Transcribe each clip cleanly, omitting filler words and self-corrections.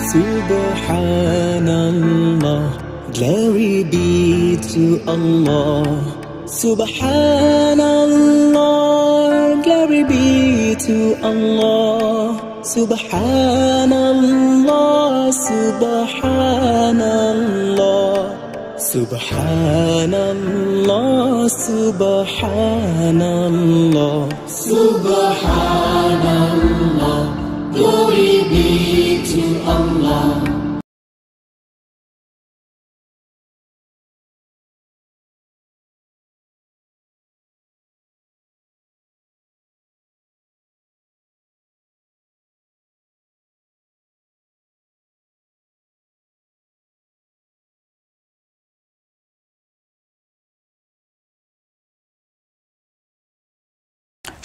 Subhanallah, glory be to Allah. Subhanallah, glory be to Allah. Subhanallah, Subhanallah, Subhanallah, Subhanallah, Subhanallah, glory be to Allah.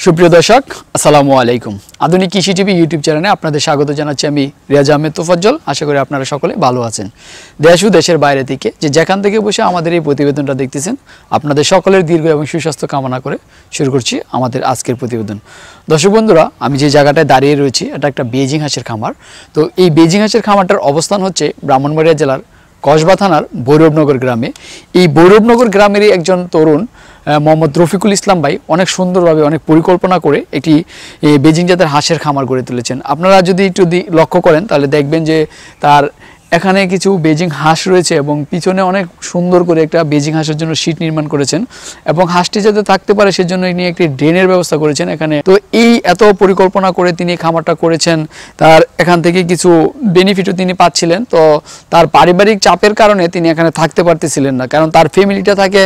সুপ্রিয় দর্শক আসসালামু আলাইকুম। আধুনিক কৃষি TV YouTube চ্যানেলে আপনাদের স্বাগত জানাচ্ছি আমি রিয়াজ আহমেদ তোফাজ্জল। আশা করি আপনারা সকলে ভালো আছেন। দেশ ও দেশের বাইরে থেকে যেখান থেকে বসে আমাদের এই প্রতিবেদনটা দেখতেছেন, আপনাদের সকলের দীর্ঘ এবং সুস্বাস্থ্য কামনা করে শুরু করছি আমাদের আজকের প্রতিবেদন। দর্শক বন্ধুরা, আমি যে জায়গাটায় দাঁড়িয়ে রয়েছি এটা একটা বেজিং হাঁসের খামার। তো এই বেজিং হাঁসের খামারটার অবস্থান হচ্ছে ব্রাহ্মণবাড়িয়া জেলার কসবা থানার ভৈরবনগর গ্রামে। এই ভৈরবনগর গ্রামেরই একজন তরুণ মোহাম্মদ রফিকুল ইসলাম ভাই অনেক সুন্দরভাবে অনেক পরিকল্পনা করে একটি বেজিং জাতের হাঁসের খামার গড়ে তুলেছেন। আপনারা যদি একটু লক্ষ্য করেন তাহলে দেখবেন যে তার এখানে কিছু বেজিং হাঁস রয়েছে এবং পিছনে অনেক সুন্দর করে একটা বেজিং হাঁসের জন্য শীট নির্মাণ করেছেন এবং হাঁসটি যাতে থাকতে পারে সেজন্য নিয়ে একটি ড্রেনের ব্যবস্থা করেছেন এখানে। তো এই এত পরিকল্পনা করে তিনি খামারটা করেছেন, তার এখান থেকে কিছু বেনিফিটও তিনি পাচ্ছিলেন। তো তার পারিবারিক চাপের কারণে তিনি এখানে থাকতে পারতেছিলেন না, কারণ তার ফ্যামিলিটা থাকে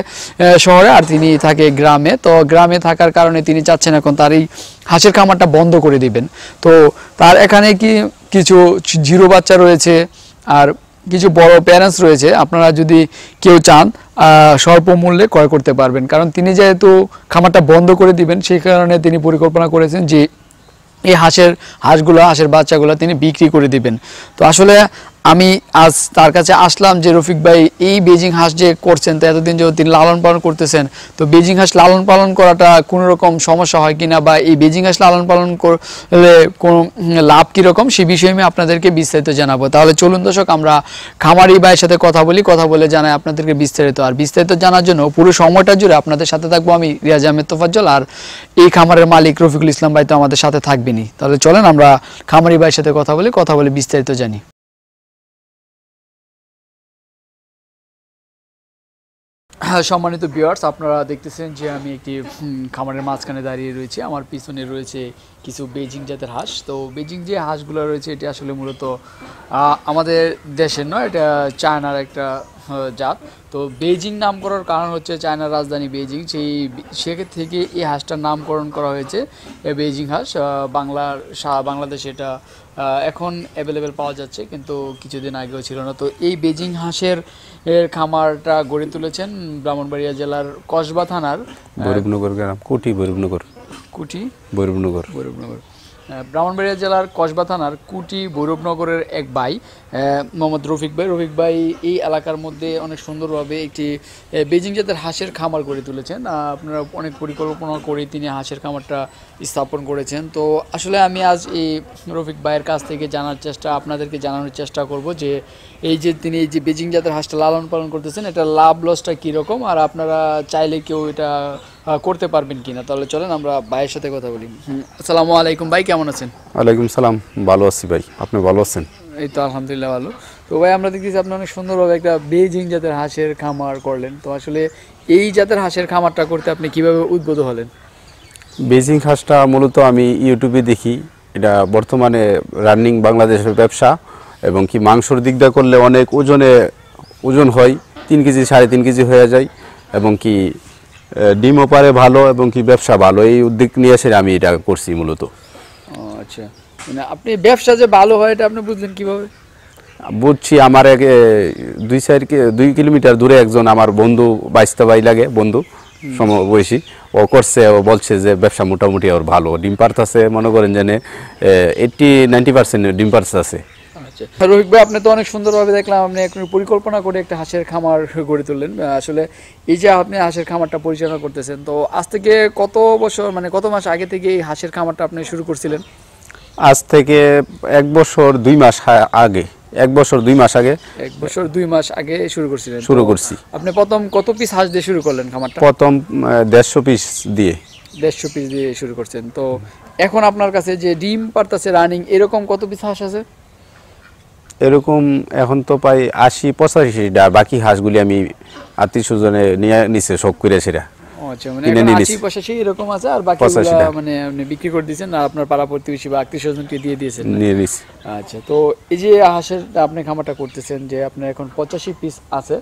শহরে আর তিনি থাকে গ্রামে। তো গ্রামে থাকার কারণে তিনি চাচ্ছেন এখন তার এই হাঁসের খামারটা বন্ধ করে দিবেন। তো তার এখানে কিছু জিরো বাচ্চা রয়েছে আর কিছু বড় প্যারেন্টস রয়েছে। আপনারা যদি কেউ চান স্বল্প মূল্যে ক্রয় করতে পারবেন, কারণ তিনি যেহেতু খামারটা বন্ধ করে দিবেন সেই কারণে তিনি পরিকল্পনা করেছেন যে এই হাঁসের বাচ্চাগুলো তিনি বিক্রি করে দিবেন। তো আসলে আমি আজ তার কাছে আসলাম যে রফিক ভাই এই বেজিং হাঁস যে করছেন, তো এতদিন যে তিনি লালন পালন করতেছেন, তো বেজিং হাঁস লালন পালন করাটা কোনো রকম সমস্যা হয় কিনা বা এই বেজিং হাঁস লালন পালন করলে কোনো লাভ কীরকম সেই বিষয়ে আমি আপনাদেরকে বিস্তারিত জানাবো। তাহলে চলুন দর্শক আমরা খামারি ভাইয়ের সাথে কথা বলে জানাই আপনাদেরকে বিস্তারিত। আর বিস্তারিত জানার জন্য পুরো সময়টা জুড়ে আপনাদের সাথে থাকবো আমি রিয়াজ আহমেদ তোফাজ্জল, আর এই খামারের মালিক রফিকুল ইসলাম ভাই তো আমাদের সাথে থাকবেনই। তাহলে চলেন আমরা খামারি ভাইয়ের সাথে কথা বলে বিস্তারিত জানি। হ্যাঁ, সম্মানিত ভিউয়ার্স, আপনারা দেখতেছেন যে আমি একটি খামারের মাঝখানে দাঁড়িয়ে রয়েছি। আমার পিছনে রয়েছে কিছু বেজিং জাতের হাঁস। তো বেজিং যে হাঁসগুলো রয়েছে এটি আসলে মূলত আমাদের দেশের নয়, এটা চায়নার একটা জাত। তো বেজিং নাম করার কারণ হচ্ছে চায়নার রাজধানী বেজিং, সেক্ষেত্রে থেকে এই হাঁসটার নামকরণ করা হয়েছে বেজিং হাঁস। বাংলাদেশে এটা এখন অ্যাভেলেবেল পাওয়া যাচ্ছে, কিন্তু কিছুদিন আগেও ছিল না। তো এই বেজিং হাঁসের খামারটা গড়ে তুলেছেন ব্রাহ্মণবাড়িয়া জেলার কসবা থানার ভৈরবনগর গ্রাম ব্রাহ্মণবাড়িয়া জেলার কসবা থানার কুটি ভৈরবনগরের এক ভাই মোহাম্মদ রফিক ভাই এই এলাকার মধ্যে অনেক সুন্দরভাবে একটি বেজিং জাতের হাঁসের খামার গড়ে তুলেছেন। আপনারা অনেক পরিকল্পনা করে তিনি হাঁসের খামারটা স্থাপন করেছেন। তো আসলে আমি আজ এই রফিক ভাইয়ের কাছ থেকে আপনাদেরকে জানানোর চেষ্টা করব যে তিনি এই যে বেজিং জাতের হাঁসটা লালন পালন করতেছেন এটা লাভ লসটা কীরকম, আর আপনারা চাইলে কেউ এটা করতে পারবেন কিনা। তাহলে চলেন আমরা ভাইয়ের সাথে কথা বলি। আসসালামু আলাইকুম ভাই, কেমন আছেন? ওয়ালাইকুম সালাম, ভালো আছি ভাই, আপনি ভালো আছেন? এই তো আলহামদুলিল্লাহ ভালো। তো ভাই আমরা দেখতেছি আপনি অনেক সুন্দরভাবে একটা বেজিং জাতের হাঁসের খামার করলেন। তো আসলে এই জাতের হাঁসের খামারটা করতে আপনি কিভাবে উদ্বুদ্ধ হলেন? বেজিং হাঁসটা মূলত আমি ইউটিউবে দেখি, এটা বর্তমানে রানিং বাংলাদেশের ব্যবসা, এবং কি মাংসর দিকটা করলে অনেক ওজন হয়, 3 কেজি 3.5 কেজি হয়ে যায়, এবং কি ডিমও পারে ভালো, এবং কি ব্যবসা ভালো। এই উদ্যোগ নিয়ে এসে আমি এটা করছি মূলত। আচ্ছা, মানে আপনি ব্যবসা যে ভালো হয় এটা আপনি বুঝলেন কিভাবে? বুঝছি, আমার 2 কিলোমিটার দূরে একজন আমার বন্ধু, বাইস্তা ভাই লাগে বন্ধু সমবয়সী, ও করছে, ও বলছে যে ব্যবসা মোটামুটি ওর ভালো, ডিম পারতেছে, মনে করেন যে 80-90% ডিম পারতেছে। আচ্ছা রফিক ভাই, আপনি তো অনেক সুন্দরভাবে দেখলাম আপনি এখন পরিকল্পনা করে একটা হাঁসের খামার গড়ে তুললেন। আসলে এই যে আপনি হাঁসের খামারটা পরিচালনা করতেছেন, তো আজ থেকে কত বছর মানে কত মাস আগে থেকে এই হাঁসের খামারটা আপনি শুরু করছিলেন? আজ থেকে 1 বছর 2 মাস আগে। 1 বছর 2 মাস আগে 1 বছর 2 মাস আগে শুরু করছিলেন? শুরু করছি। আপনি প্রথম কত পিস হাঁস দিয়ে শুরু করলেন খামারটা? প্রথম 150 পিস দিয়ে। 150 পিস দিয়ে শুরু করছেন। তো এখন আপনার কাছে যে ডিম পারতাছে রানিং এরকম কত পিস হাঁস আছে? এরকম এখন তো প্রায় 80-85টা, বাকি হাঁসগুলি আমি আত্মীয়স্বজনে নিয়ে নিছে শখ করে সেটা। আচ্ছা, মানে এখন 80-85 এরকম আছে, আর বাকিগুলো মানে আপনি বিক্রি করে দিয়েছেন আর আপনার পাড়া প্রতিবেশী বা আত্মীয়স্বজনকে দিয়ে দিয়েছেন? নিয়ে নিছি। আচ্ছা, তো এই যে হাঁসের আপনি খামারটা করতেছেন, যে আপনার এখন 85 পিস আছে,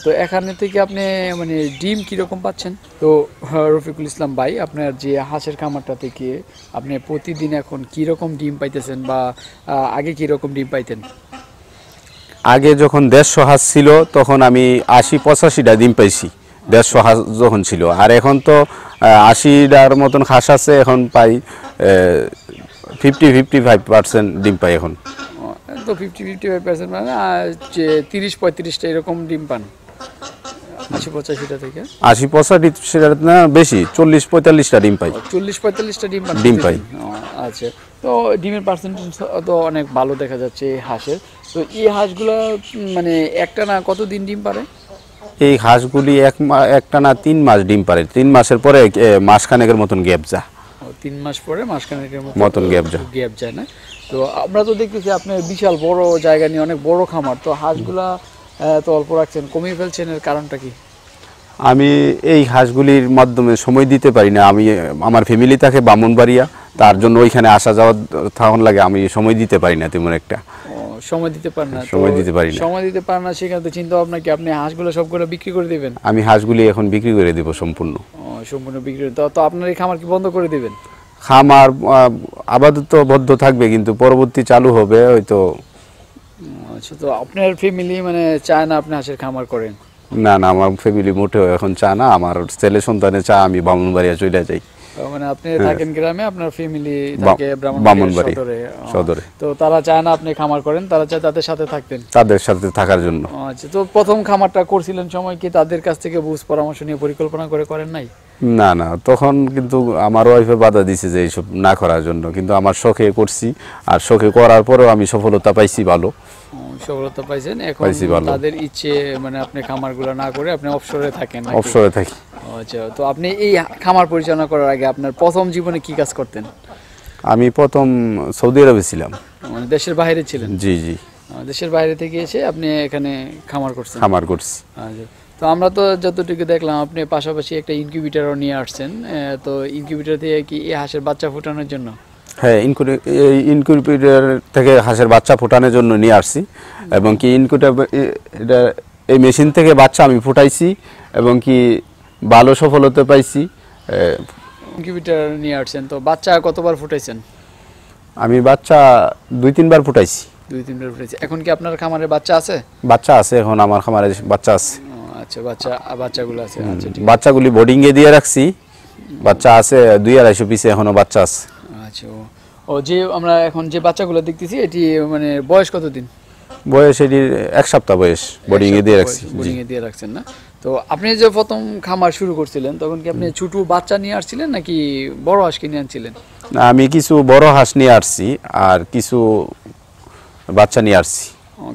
তো এখানে থেকে আপনি মানে ডিম কীরকম পাচ্ছেন? তো রফিকুল ইসলাম ভাই, আপনার যে হাঁসের খামারটা থেকে আপনি প্রতিদিন এখন কীরকম ডিম পাইতেছেন, বা আগে কীরকম ডিম পাইতেন? আগে যখন 150 হাঁস ছিল তখন আমি 80-85টা ডিম পাইছি, 150 হাঁস যখন ছিল। আর এখন তো 80টার মতন হাঁস আছে, এখন পাই 50-55% ডিম পাই এখন। তো 50-55% মানে যে 30-35টা এরকম ডিম পান 80-85টা থেকে? 80-85টা না, বেশি 40-45টা ডিম পাই। 40-45টা ডিম পাই। আচ্ছা, তো ডিমের পার্সেন্টেজ তো অনেক ভালো দেখা যাচ্ছে এই হাঁসের। তো এই হাঁসগুলো মানে একটা না কতদিন ডিম পারে? এই হাঁসগুলি একটানা 3 মাস ডিম পারে। 3 মাসের পরে মাসখানেকের মতন গ্যাপ যায়। 3 মাস পরে মাসখানেকের মতন গ্যাপ যায় না? তো আমরা তো দেখতেছি আপনার বিশাল বড় জায়গা নিয়ে অনেক বড় খামার, তো হাঁসগুলা তো অল্প রাখছেন, কমিয়ে ফেলছেন, এর কারণটা কি? আমি এই হাঁসগুলির মাধ্যমে সময় দিতে পারি না। আমি আমার ফ্যামিলি থাকে ব্রাহ্মণবাড়িয়া, তার জন্য ওইখানে আসা যাওয়া তখন লাগে, আমি সময় দিতে পারি না তেমন একটা। সময় দিতে পারেন না? সময় দিতে পারি না। সময় দিতে পারেন না, সেখানে তো চিন্তা ভাবনা কি আপনি হাঁসগুলো সবগুলো বিক্রি করে দিবেন? আমি হাঁসগুলি এখন বিক্রি করে দেব সম্পূর্ণ। সম্পূর্ণ বিক্রি? তো আপনার এই খামার কি বন্ধ করে দিবেন? খামার আপাতত বদ্ধ থাকবে, কিন্তু পরবর্তী চালু হবে হয়তো। আচ্ছা, তো আপনার ফ্যামিলি মানে চায় না আপনি হাঁসের খামার করেন? না না, আমার ফ্যামিলি মোটেও এখন চায় না। আমার ছেলে সন্তানে চায় আমি ব্রাহ্মণবাড়িয়া চলে যাই। মানে আপনি থাকেন গ্রামে, আপনার ফ্যামিলি থাকে ব্রাহ্মণবাড়িয়া সদরে। তো তারা চায় না আপনি খামার করেন, তারা চায় তাদের সাথে থাকতেন, তাদের সাথে থাকার জন্য। আচ্ছা, তো প্রথম খামারটা করছিলেন সময় কি তাদের কাছ থেকে বুঝ পরামর্শ নিয়ে পরিকল্পনা করে করেন নাই? না না, তখন কিন্তু আমার ওয়াইফে বাধা দিছে যে এইসব না করার জন্য, কিন্তু আমার শখে করছি। আর শখে করার পরেও আমি সফলতা পাইছি ভালো। সফলতা পাইছেন। এখন তাদের ইচ্ছে মানে আপনি খামারগুলো না করে আপনি অবসরে থাকেন? অবসরে থাকি। আচ্ছা, তো আপনি এই খামার পরিচালনা করার আগে আপনার প্রথম জীবনে কি কাজ করতেন? আমি প্রথম সৌদি আরবে ছিলাম। মানে দেশের বাইরে ছিলেন? জি জি। দেশের বাইরে থেকে এসে আপনি এখানে খামার করছেন? খামার করছি। আচ্ছা, তো আমরা তো যতটুকু দেখলাম আপনি পাশাপাশি একটা ইনকিউবেটরও নিয়ে আসছেন, তো ইনকিউবেটর থেকে কি এই হাঁসের বাচ্চা ফোটানোর জন্য? হ্যাঁ, ইনকিউবেটর থেকে হাঁসের বাচ্চা ফোটানোর জন্য নিয়ে আসছি। এবং কি এই মেশিন থেকে বাচ্চা আমি ফুটাইছি এবং কি ভালো সফলতা পাইছি। ইনকিউবেটর নিয়ে আসছেন, তো বাচ্চা কতবার ফুটাইছেন? আমি বাচ্চা 2-3 বার ফুটাইছি। 2-3 বার ফুটাইছি। এখন কি আপনার খামারে বাচ্চা আছে? বাচ্চা আছে, এখন আমার খামারে বাচ্চা আছে। আচ্ছা, বাচ্চাগুলো আছে। আচ্ছা, ঠিক। বাচ্চাগুলি বোর্ডিং এ দিয়ে রাখছি। বাচ্চা আছে 200-250 পিসে, এখনো বাচ্চা আছে। আচ্ছা, ও যে আমরা এখন যে বাচ্চাগুলো দেখতেছি এটি মানে বয়স কতদিন? বয়স এটির 1 সপ্তাহ বয়স, বোর্ডিং এ দিয়ে রাখছি। বোর্ডিং এ দিয়ে রাখছেন না? তো আপনি যে প্রথম খামার শুরু করছিলেন তখন কি আপনি ছোট বাচ্চা নিয়ে আসছিলেন নাকি বড় হাঁস কিনে আনছিলেন? না, আমি কিছু বড় হাঁস নিয়ে আসছি আর কিছু বাচ্চা নিয়ে আসছি।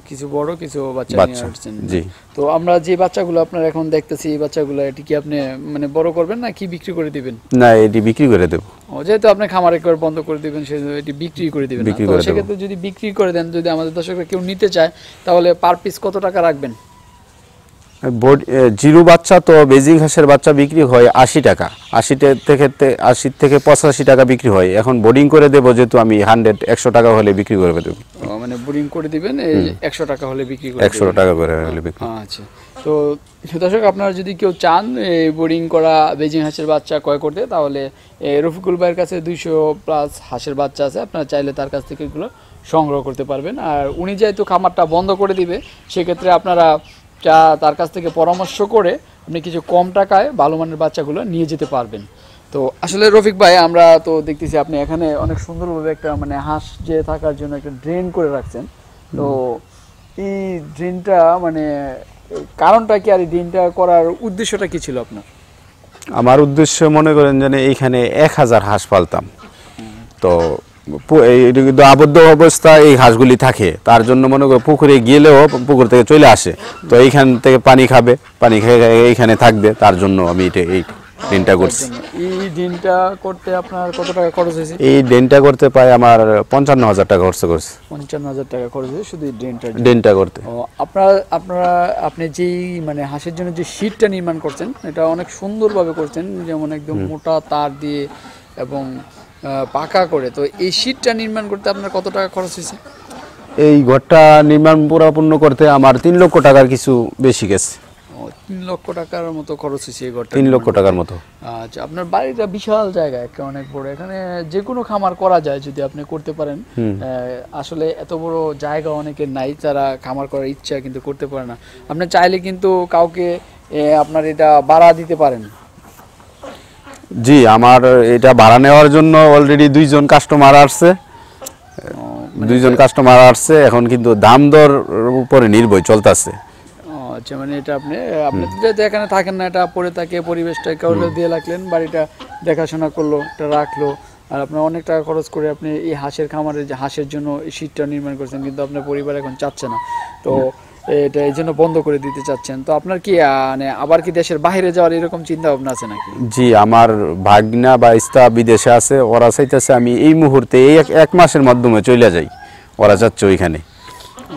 কিছু বড় কিছু বাচ্চা নিয়ে আসছেন? জি। তো আমরা যে বাচ্চাগুলো আপনার এখন দেখতেছি এই বাচ্চাগুলো এটি কি আপনি মানে বড় করবেন না কি বিক্রি করে দিবেন? না, এটি বিক্রি করে দেব। যেহেতু আপনি খামার একবার বন্ধ করে দিবেন সেজন্য এটি বিক্রি করে দিবেন। তো সেক্ষেত্রে যদি বিক্রি করে দেন, যদি আমাদের দর্শকরা কেউ নিতে চায়, তাহলে পার পিস কত টাকা রাখবেন? জিরো বাচ্চা তো বেজিং হাঁসের বাচ্চা বিক্রি হয় 80 টাকা। 80 থেকে 85 টাকা বিক্রি হয়। এখন বোর্ডিং করে দেবো, যেহেতু আমি 100 টাকা হলে বিক্রি করে দেবো। মানে বোর্ডিং করে দিবেন 100 টাকা হলে বিক্রি করে 100 টাকা করে হলে বিক্রি। আচ্ছা, তো দর্শক আপনারা যদি কেউ চান এই বোর্ডিং করা বেজিং হাঁসের বাচ্চা ক্রয় করতে, তাহলে রফিকুল ভাইয়ের কাছে 200+ হাঁসের বাচ্চা আছে। আপনারা চাইলে তার কাছ থেকে এগুলো সংগ্রহ করতে পারবেন। আর উনি যেহেতু খামারটা বন্ধ করে দিবে, সেক্ষেত্রে আপনারা তার কাছ থেকে পরামর্শ করে আপনি কিছু কম টাকায় ভালো মানের বাচ্চাগুলো নিয়ে যেতে পারবেন। তো আসলে রফিক ভাই, আমরা তো দেখতেছি আপনি এখানে অনেক সুন্দরভাবে একটা মানে হাঁস যে থাকার জন্য একটা ড্রেন করে রাখছেন। তো এই ড্রেনটা মানে কারণটা কি, আর এই ড্রেনটা করার উদ্দেশ্যটা কি ছিল আপনার? আমার উদ্দেশ্য মনে করেন যে এইখানে 1000 হাঁস পালতাম। তো এটা কিন্তু আবদ্ধ অবস্থায় এই হাঁসগুলি থাকে, তার জন্য মনে করো পুকুরে গেলেও পুকুর থেকে চলে আসে, তো এইখান থেকে পানি খাবে, পানি খেয়ে এইখানে থাকবে, তার জন্য আমি এই ড্রেনটা করছি। এই দিনটা করতে আপনার কত টাকা খরচ হয়েছে? এই ড্রেনটা করতে প্রায় আমার 55,000 টাকা খরচ করছে। 55,000 টাকা খরচ হয়েছে শুধু এই ড্রেনটা করতে। আপনি যেই মানে হাঁসের জন্য যে শীটটা নির্মাণ করছেন এটা অনেক সুন্দরভাবে করছেন, যেমন একদম মোটা তার দিয়ে এবং পাকা করে। তো এই শীটটা নির্মাণ করতে আপনার কত টাকা খরচ হয়েছে? এই ঘরটা নির্মাণ পুরাপূর্ণ করতে আমার 3 লক্ষ টাকার কিছু বেশি গেছে। 3 লক্ষ টাকার মতো খরচ হয়েছে এই ঘরটা? 3 লক্ষ টাকার মতো। আচ্ছা, আপনার বাড়িটা বিশাল জায়গা, একটা অনেক বড়, এখানে যে কোনো খামার করা যায় যদি আপনি করতে পারেন। আসলে এত বড় জায়গা অনেকের নাই, যারা খামার করার ইচ্ছা কিন্তু করতে পারে না। আপনি চাইলে কিন্তু কাউকে আপনার এটা ভাড়া দিতে পারেন। জি, আমার এটা ভাড়া নেওয়ার জন্য অলরেডি 2 জন কাস্টমার আসছে। 2 জন কাস্টমার আসছে, এখন কিন্তু দাম দর উপরে নির্ভর চলতেছে। আচ্ছা, মানে এটা আপনি যেহেতু এখানে থাকেন না, এটা পড়ে থাকে, পরিবেশটা কাউকে দিয়ে রাখলেন, বাড়িটা দেখাশোনা করলো, এটা রাখলো, আর আপনার অনেক টাকা খরচ করে আপনি এই হাঁসের খামারে যে হাঁসের জন্য এই শীটটা নির্মাণ করছেন, কিন্তু আপনার পরিবার এখন চাচ্ছে না, তো এটা এই জন্য বন্ধ করে দিতে চাচ্ছেন। তো আপনার কি মানে আবার কি দেশের বাইরে যাওয়ার এরকম চিন্তা ভাবনা আছে নাকি? জি, আমার ভাগনা বা স্তা বিদেশে আছে, ওরা চাইতেছে আমি এই মুহূর্তে এই 1 মাসের মাধ্যমে চলে যাই, ওরা যাচ্ছে ওইখানে।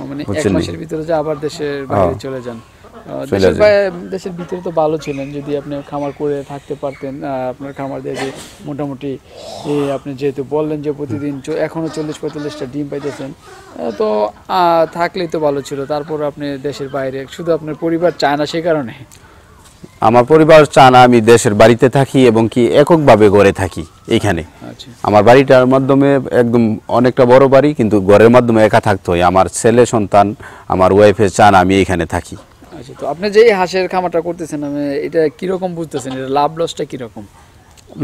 মানে 1 মাসের ভিতরে যে আবার দেশের বাইরে চলে যান? দেশের ভিতরে তো ভালো ছিলেন, যদি আপনি খামার করে থাকতে পারতেন। আপনার খামার দিয়ে যে মোটামুটি আপনি যেহেতু বললেন যে প্রতিদিন এখনো 40-45টা ডিম পাইতেছেন, তো থাকলেই তো ভালো ছিল। তারপর আপনি দেশের বাইরে, শুধু আপনার পরিবার চায় না সেই কারণে? আমার পরিবার চায় না আমি দেশের বাড়িতে থাকি এবং কি এককভাবে ঘরে থাকি এইখানে। আচ্ছা, আমার বাড়িটার মাধ্যমে একদম অনেকটা বড় বাড়ি, কিন্তু ঘরের মাধ্যমে একা থাকতে হয়। আমার ছেলে সন্তান, আমার ওয়াইফের চান আমি এইখানে থাকি। আচ্ছা, তো আপনি যে হাঁসের খামারটা করতেছেন, আমি এটা কিরকম বুঝতেছেন, এটা লাভ লসটা কিরকম?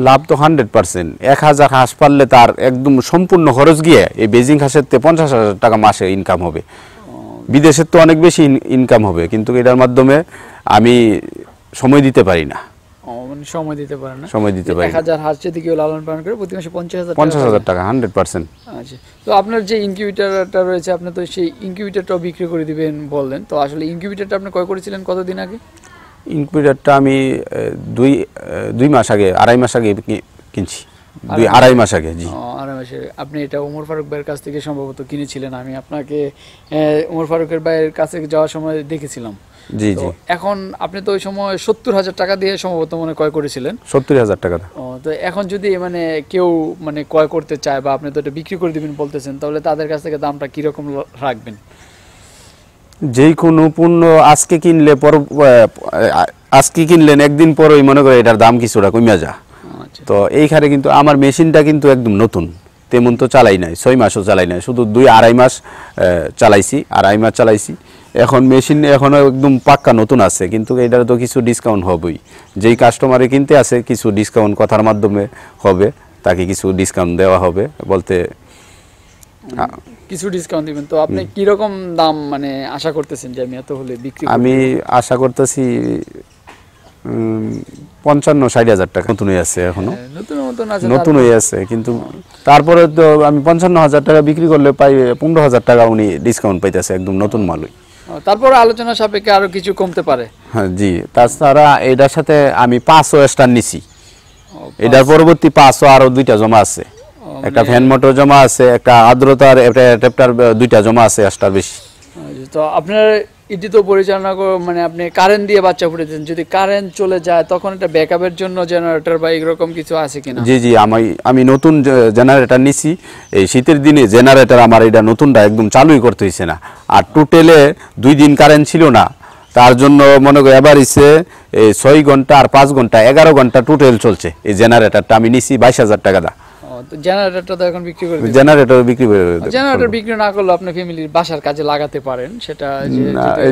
লাভ তো 100%। 1000 হাঁস পাললে তার একদম সম্পূর্ণ খরচ গিয়ে এই বেজিং হাঁসের 50,000 টাকা মাসে ইনকাম হবে। বিদেশের তো অনেক বেশি ইনকাম হবে, কিন্তু এটার মাধ্যমে আমি সময় দিতে পারি না। মানে সময় দিতে পারেন না? সময় দিতে পারি না। 1000 হাঁস যদি কেউ লালন পালন করে প্রতি মাসে 50,000 টাকা 100%। আচ্ছা, তো আপনার যে ইনকিউবেটরটা রয়েছে, আপনি তো সেই ইনকিউবেটরটাও বিক্রি করে দিবেন বললেন, তো আসলে ইনকিউবেটরটা আপনি ক্রয় করেছিলেন কতদিন আগে? ইনকিউবেটরটা আমি 2 মাস আগে, 2.5 মাস আগে কিনছি। 2-2.5 মাস আগে। জি, 2.5 মাসে আপনি এটা ওমর ফারুক ভাইয়ের কাছ থেকে সম্ভবত কিনেছিলেন। আমি আপনাকে ওমর ফারুকের ভাইয়ের কাছে যাওয়ার সময় দেখেছিলাম। জি জি। এখন আপনি তো ওই সময় 70,000 টাকা দিয়ে সম্ভবত মনে ক্রয় করেছিলেন। 70,000 টাকা। তো এখন যদি মানে কেউ মানে ক্রয় করতে চায়, বা আপনি তো এটা বিক্রি করে দিবেন বলতেছেন, তাহলে তাদের কাছ থেকে দামটা কিরকম রাখবেন? যেই কোনো পণ্য আজকে কিনলে আজকে কিনলেন, একদিন পরই মনে করে এটার দাম কিছুটা কমে যা। তো এইখানে কিন্তু আমার মেশিনটা কিন্তু একদম নতুন, তেমন তো চালাই নাই, 6 মাসও চালাই নাই, শুধু 2-2.5 মাস চালাইছি, 2.5 মাস চালাইছি। এখন মেশিন এখনও একদম পাক্কা নতুন আছে, কিন্তু এটার তো কিছু ডিসকাউন্ট হবেই। যেই কাস্টমারে কিনতে আছে কিছু ডিসকাউন্ট কথার মাধ্যমে হবে, তাকে কিছু ডিসকাউন্ট দেওয়া হবে, বলতে কিছু ডিসকাউন্ট দিবেন। তো আপনি কি রকম দাম মানে আশা করতেছেন যে আমি এত হলে বিক্রি করব? আমি আশা করতেছি 55-60,000 টাকা। নতুন হয়ে আছে, এখনো নতুন হয়ে আছে, কিন্তু তারপরে তো আমি 55,000 টাকা বিক্রি করলে পাই 15,000 টাকা উনি ডিসকাউন্ট পাইতেছে, একদম নতুন মালই। তারপরে আলোচনা সাপেক্ষে আরো কিছু কমতে পারে। হ্যাঁ জি, তাছাড়া এটার সাথে আমি 500 স্টার নিছি, এটার পরবর্তী 500 আরো 2টা জমা আছে, একটা ফ্যান মোটর জমা আছে, একটা আর্দ্রতার অ্যাডাপ্টার 2টা জমা আছে স্টার বেশি। তো আপনার এটি তো পরিচালনা মানে আপনি কারেন্ট দিয়ে বাচ্চা ফুটেছেন, যদি কারেন্ট চলে যায় তখন এটা ব্যাকআপের জন্য জেনারেটর বা এরকম কিছু আছে কিনা? জি জি, আমি নতুন জেনারেটর নিছি। এই শীতের দিনে জেনারেটর আমার এটা নতুনটা একদম চালুই করতে হইছে না, আর টোটালে 2 দিন কারেন্ট ছিল না, তার জন্য মনে করি এবার ইসে 6 ঘন্টা আর 5 ঘন্টা 11 ঘন্টা টোটাল চলছে এই জেনারেটরটা। আমি নিছি 22,000 টাকা দা। তো জেনারেটরটা তো এখন বিক্রি করে দিবেন? জেনারেটর বিক্রি করে দেব। জেনারেটর বিক্রি না করলে আপনি ফ্যামিলির বাসার কাজে লাগাতে পারেন, সেটা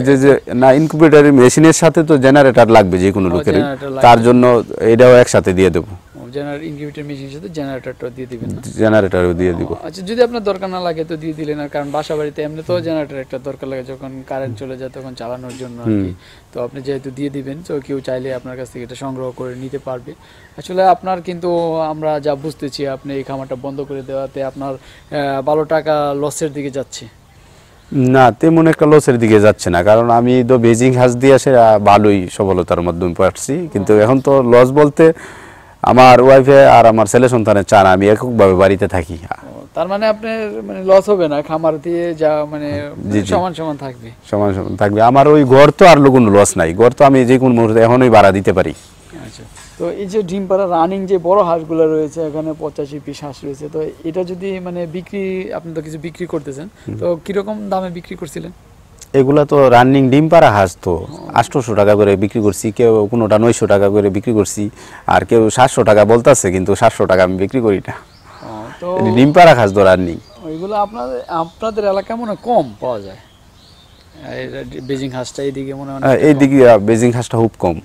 যে না ইনকিউবেটর মেশিনের সাথে তো জেনারেটর লাগবে যে কোনো লোকেরই, তার জন্য এটাও একসাথে দিয়ে দেব। ইনকিউবেটর মেশিনের সাথে জেনারেটরটা দিয়ে দিবেন না? জেনারেটরও দিয়ে দিব। আচ্ছা, যদি আপনার দরকার না লাগে তো দিয়ে দিলেন, আর কারণ বাসা বাড়িতে এমনি তো জেনারেটর একটা দরকার লাগে যখন কারেন্ট চলে যায় তখন চালানোর জন্য আর কি। তো আপনি যেহেতু দিয়ে দিবেন, তো কেউ চাইলে আপনার কাছ থেকে এটা সংগ্রহ করে নিতে পারবে। আসলে আপনার কিন্তু আমরা যা বুঝতেছি আপনি এই খামারটা বন্ধ করে দেওয়াতে আপনার ভালো টাকা লসের দিকে যাচ্ছে। না, তেমন একটা লসের দিকে যাচ্ছে না, কারণ আমি তো বেজিং হাঁস দিয়ে আসে ভালোই সফলতার মাধ্যমে পাচ্ছি। কিন্তু এখন তো লস বলতে আমার ওয়াইফে আর আমার ছেলে সন্তানের চান আমি এককভাবে বাড়িতে থাকি। তার মানে আপনার মানে লস হবে না, খামার দিয়ে যা মানে সমান সমান থাকবে। সমান সমান থাকবে। আমার ওই ঘর তো আর কোনো লস নাই, ঘর তো আমি যে কোনো মুহূর্তে এখনই ভাড়া দিতে পারি। আচ্ছা, তো এই যে ডিম পাড়া রানিং যে বড় হাঁসগুলো রয়েছে, এখানে 85 পিস হাঁস রয়েছে, তো এটা যদি মানে বিক্রি, আপনি তো কিছু বিক্রি করতেছেন, তো কিরকম দামে বিক্রি করছিলেন? এগুলা তো রানিং ডিম পাড়া হাঁস, তো 800 টাকা করে বিক্রি করছি, কেউ কোনোটা 900 টাকা করে বিক্রি করছি, আর কেউ 700 টাকা বলতেছে, কিন্তু 700 টাকা আমি বিক্রি করি না। তো ডিম পাড়া হাঁস তো রানিং ওইগুলো আপনাদের এলাকায় মনে হয় কম পাওয়া যায়, বেজিং হাঁসটা এইদিকে মনে হয় এইদিকে বেজিং হাঁসটা খুব কম,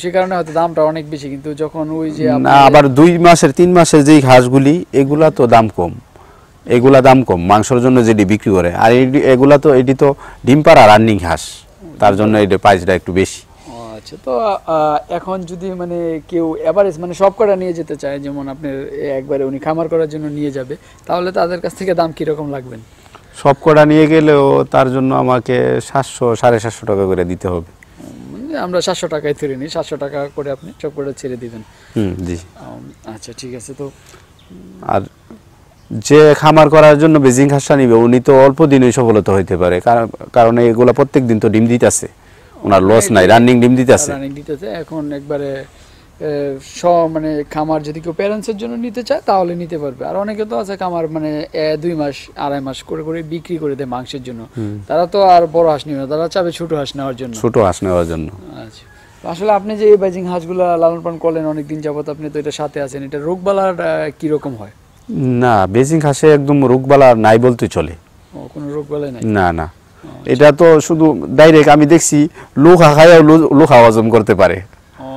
সে কারণে হয়তো দামটা অনেক বেশি। কিন্তু যখন ওই যে না, আবার 2 মাসের 3 মাসের যেই হাঁসগুলি এগুলা তো দাম কম, এগুলা দাম কম মাংসের জন্য যেটি বিক্রি করে। আর এগুলা তো এটি তো ডিম পাড়া রানিং হাঁস, তার জন্য এটা প্রাইসটা একটু বেশি। আচ্ছা, তো এখন যদি মানে কেউ এভারেজ মানে সব কটা নিয়ে যেতে চায়, যেমন আপনার একবারে উনি খামার করার জন্য নিয়ে যাবে, তাহলে তাদের কাছ থেকে দাম কিরকম লাগবেন? সব কটা নিয়ে গেলেও তার জন্য আমাকে 700 750 টাকা করে দিতে হবে। মানে আমরা 700 টাকায় ধরে নিই, 700 টাকা করে আপনি সব কটা ছেড়ে দিবেন। জি। আচ্ছা, ঠিক আছে। তো আর যে খামার করার জন্য বেজিং হাঁসটা নিবে উনি তো অল্প দিনেই সফলতা হইতে পারে, কারণ এগুলা প্রত্যেক দিন তো ডিম দিতেছে, ওনার লস নাই, রানিং ডিম দিতেছে। এখন একবারে মানে খামার যদি কেউ প্যারেন্টসের জন্য নিতে চায় তাহলে নিতে পারবে। আর অনেকে তো আছে খামার মানে 2 মাস 2.5 মাস করে করে বিক্রি করে দেয় মাংসের জন্য, তারা তো আর বড় হাঁস নিবে না, তারা চাবে ছোট হাঁস নেওয়ার জন্য। ছোট হাঁস নেওয়ার জন্য। আচ্ছা, আসলে আপনি যে এই বেজিং হাঁসগুলা লালন পালন করলেন অনেকদিন যাবত, আপনি তো এটা সাথে আছেন, এটা রোগবালার কি রকম হয়? না, বেজিং হাঁসে একদম রোগবালা নাই বলতে চলে। কোনো রোগবালাই নাই? না না, এটা তো শুধু ডাইরেক্ট আমি দেখছি লোহা খায় লোহা হজম করতে পারে,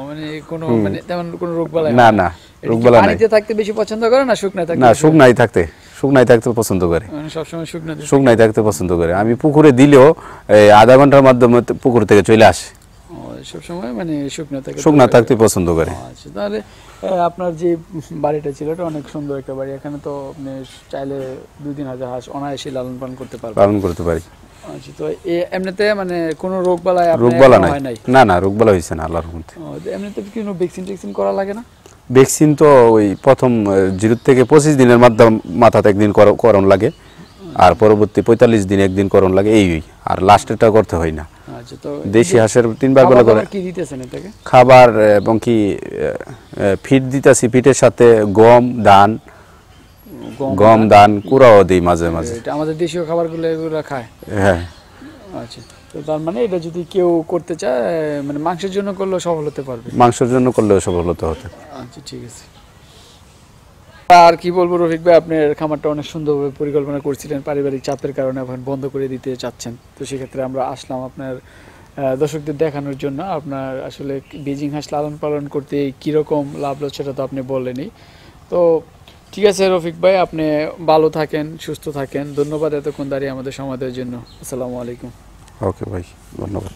মানে কোনো মানে তেমন কোনো রোগবালাই না না, রোগবালা নাই। পানিতে থাকতে বেশি পছন্দ করে না শুকনায় থাকতে? না, শুকনায় থাকতে পছন্দ করে, মানে সব সময় শুকনায় থাকতে পছন্দ করে। আমি পুকুরে দিলেও আধা ঘন্টার মাধ্যমে পুকুর থেকে চলে আসে, সব সময় মানে শুকনা থাকতে পছন্দ করে। আচ্ছা, তাহলে আপনার যে বাড়িটা ছিল এটা অনেক সুন্দর একটা বাড়ি, এখানে তো আপনি চাইলে 2-3 হাজার হাঁস অনায়াসে লালন পালন করতে পারি। আচ্ছা, তো এমনিতে মানে কোনো রোগবালাই নাই? না না, রোগবালা হয়েছে না আল্লাহর রহমতে। এমনিতে কি কোনো ভ্যাকসিন করা লাগে না? ভ্যাকসিন তো ওই প্রথম 0 থেকে 25 দিনের মাথাতে একদিন করণ লাগে, আর পরবর্তী 45 দিন একদিন করণ লাগে, এই আর লাস্টেরটা করতে হয় না। আচ্ছা, তো দেশি হাঁসের 3 বার বেলা করে কি দিতেছেন এটাকে? খাবার এবং কি ফিড দিতেছি, ফিটের সাথে গম ধান কুড়াও দিই মাঝে মাঝে। এটা আমাদের দেশীয় খাবারগুলো এগুলো খায়? হ্যাঁ। আচ্ছা, তো তার মানে এটা যদি কেউ করতে চায় মানে মাংসের জন্য করলেও সফল হতে পারবে? মাংসের জন্য করলেও সফল হতে। আচ্ছা, ঠিক আছে। আর কি বলবো রফিক ভাই, আপনার খামারটা অনেক সুন্দরভাবে পরিকল্পনা করছিলেন, পারিবারিক চাপের কারণে এখন বন্ধ করে দিতে চাচ্ছেন, তো সেক্ষেত্রে আমরা আসলাম আপনার দর্শকদের দেখানোর জন্য। আপনার আসলে বেজিং হাঁস লালন পালন করতে কীরকম লাভ লস সেটা তো আপনি বললেনই। তো ঠিক আছে রফিক ভাই, আপনি ভালো থাকেন, সুস্থ থাকেন। ধন্যবাদ এতক্ষণ দাঁড়িয়ে আমাদের সময় দেওয়ার জন্য। আসসালামু আলাইকুম। ওকে ভাই, ধন্যবাদ।